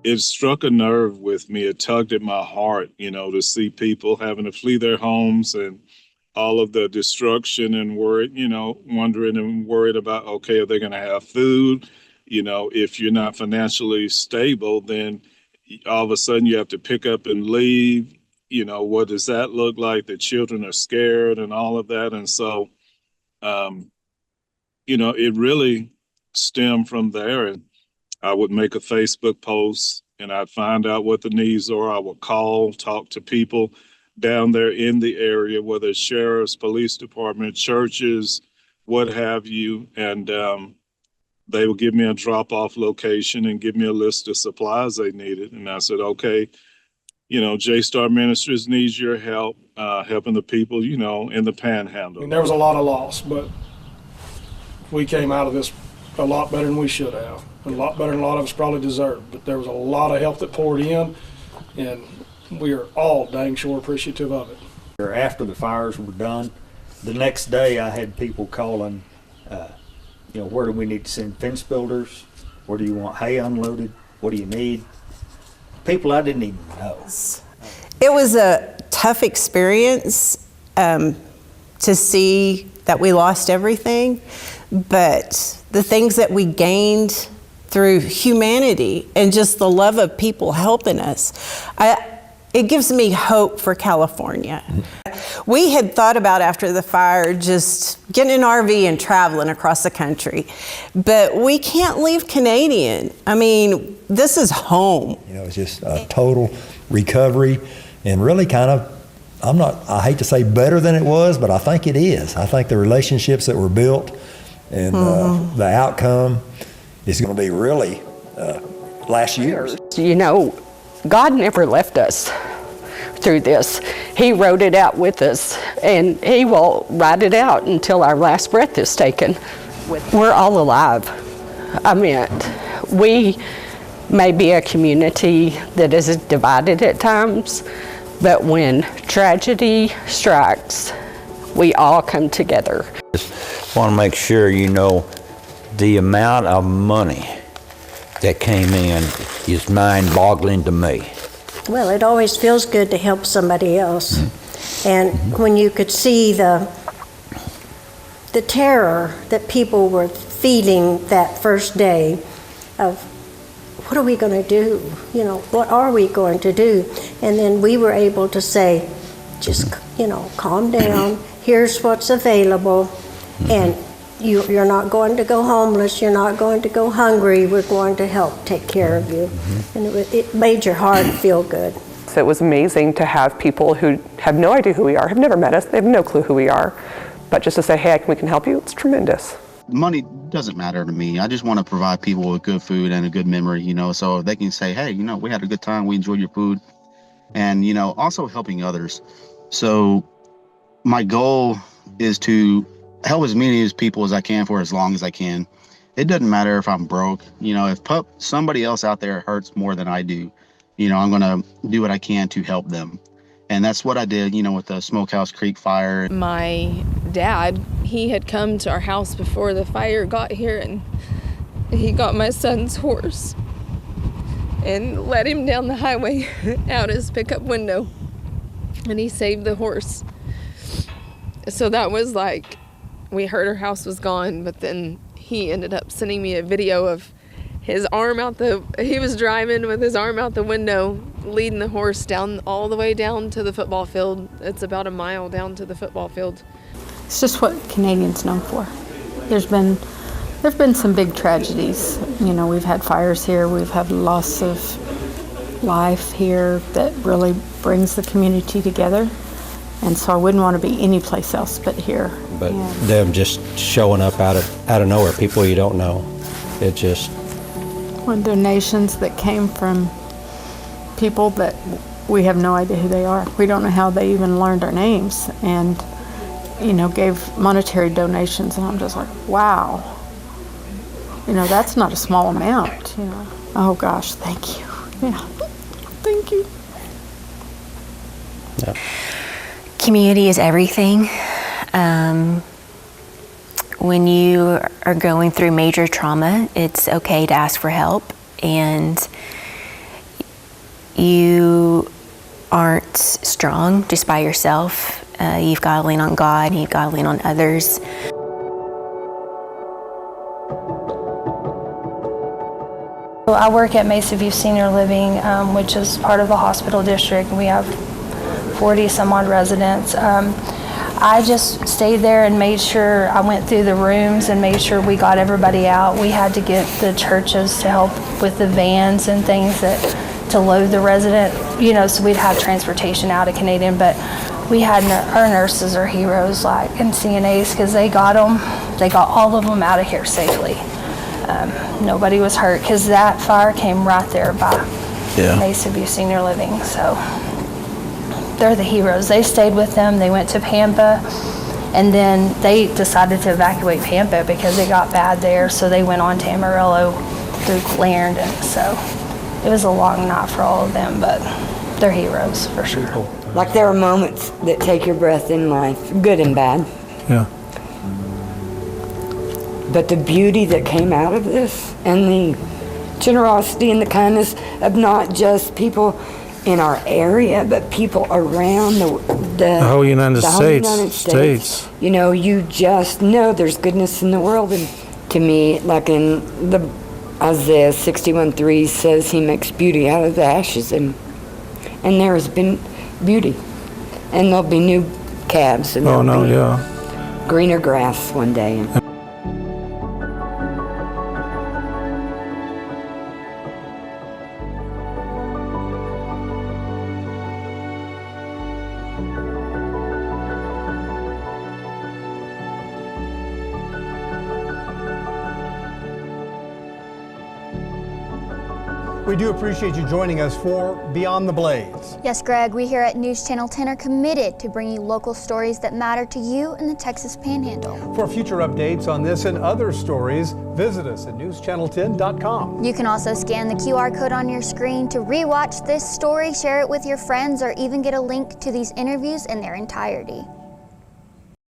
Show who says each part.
Speaker 1: it struck a nerve with me. It tugged at my heart, to see people having to flee their homes and all of the destruction and worried, wondering and worried about, okay, are they going to have food? If you're not financially stable, then all of a sudden you have to pick up and leave. What does that look like? The children are scared and all of that. And so, it really stemmed from there. And I would make a Facebook post and I'd find out what the needs are. I would call, talk to people down there in the area, whether it's sheriffs, police department, churches, what have you. And they would give me a drop-off location and give me a list of supplies they needed. And I said, okay, J-Star Ministries needs your help, helping the people, in the Panhandle.
Speaker 2: I mean, there was a lot of loss, but we came out of this a lot better than we should have, and a lot better than a lot of us probably deserved. But there was a lot of help that poured in, and we are all dang sure appreciative of it.
Speaker 3: After the fires were done, the next day I had people calling, where do we need to send fence builders? Where do you want hay unloaded? What do you need? People I didn't even know.
Speaker 4: It was a tough experience to see that we lost everything, but the things that we gained through humanity and just the love of people helping us, it gives me hope for California. We had thought about after the fire just getting an RV and traveling across the country, but we can't leave Canadian. I mean, this is home.
Speaker 5: It's just a total recovery and really kind of, I hate to say better than it was, but I think it is. I think the relationships that were built and the outcome is going to be really last year's.
Speaker 6: God never left us through this. He wrote it out with us, and He will write it out until our last breath is taken. We're all alive. We may be a community that is divided at times, but when tragedy strikes, we all come together.
Speaker 7: Just want to make sure the amount of money that came in is mind-boggling to me.
Speaker 8: Well, it always feels good to help somebody else. And when you could see the terror that people were feeling that first day of, what are we going to do? What are we going to do? And then we were able to say, just, calm down. Here's what's available. And you're not going to go homeless. You're not going to go hungry. We're going to help take care of you. And it made your heart feel good.
Speaker 9: So it was amazing to have people who have no idea who we are, have never met us, they have no clue who we are. But just to say, hey, we can help you, it's tremendous.
Speaker 10: Money doesn't matter to me. I just want to provide people with good food and a good memory, so they can say, hey, we had a good time, we enjoyed your food. And, also helping others. So my goal is to help as many people as I can for as long as I can. It doesn't matter if I'm broke. If somebody else out there hurts more than I do, I'm going to do what I can to help them. And that's what I did, with the Smokehouse Creek fire.
Speaker 11: My dad, he had come to our house before the fire got here, and he got my son's horse and let him down the highway out his pickup window, and he saved the horse. So that was like, we heard our house was gone, but then he ended up sending me a video of his arm he was driving with his arm out the window, leading the horse down all the way down to the football field. It's about a mile down to the football field.
Speaker 12: It's just what Canadians known for. There've been some big tragedies. We've had fires here, we've had loss of life here that really brings the community together. And so I wouldn't want to be any place else but here.
Speaker 13: But them just showing up out of nowhere, people you don't know, it just...
Speaker 12: When donations that came from people that we have no idea who they are. We don't know how they even learned our names, and gave monetary donations, and I'm just like, wow. That's not a small amount, Oh gosh, thank you. Yeah, thank you.
Speaker 14: Yeah. Community is everything. When you are going through major trauma, it's okay to ask for help. And, you aren't strong just by yourself. You've got to lean on God, and you've got to lean on others.
Speaker 15: I work at Mesa View Senior Living, which is part of the hospital district. We have 40 some odd residents. I just stayed there and made sure I went through the rooms and made sure we got everybody out. We had to get the churches to help with the vans and things to load the resident, so we'd have transportation out of Canadian, but we had our nurses are heroes, like, and CNAs, because they got all of them out of here safely. Nobody was hurt, because that fire came right there by Mesa View Senior Living, so they're the heroes. They stayed with them. They went to Pampa, and then they decided to evacuate Pampa because it got bad there, so they went on to Amarillo through Clarendon. So it was a long night for all of them, but they're heroes for sure.
Speaker 16: Like, there are moments that take your breath in life, good and bad.
Speaker 2: Yeah.
Speaker 16: But the beauty that came out of this, and the generosity and the kindness of not just people in our area, but people around the
Speaker 17: whole United States.
Speaker 16: You just know there's goodness in the world. And to me, like in the Isaiah 61:3 says, he makes beauty out of the ashes, and there has been beauty, and there'll be new calves, and greener grass one day.
Speaker 18: We do appreciate you joining us for Beyond the Blaze.
Speaker 19: Yes, Greg, we here at News Channel 10 are committed to bringing you local stories that matter to you in the Texas Panhandle.
Speaker 18: For future updates on this and other stories, visit us at newschannel10.com.
Speaker 19: You can also scan the QR code on your screen to rewatch this story, share it with your friends, or even get a link to these interviews in their entirety.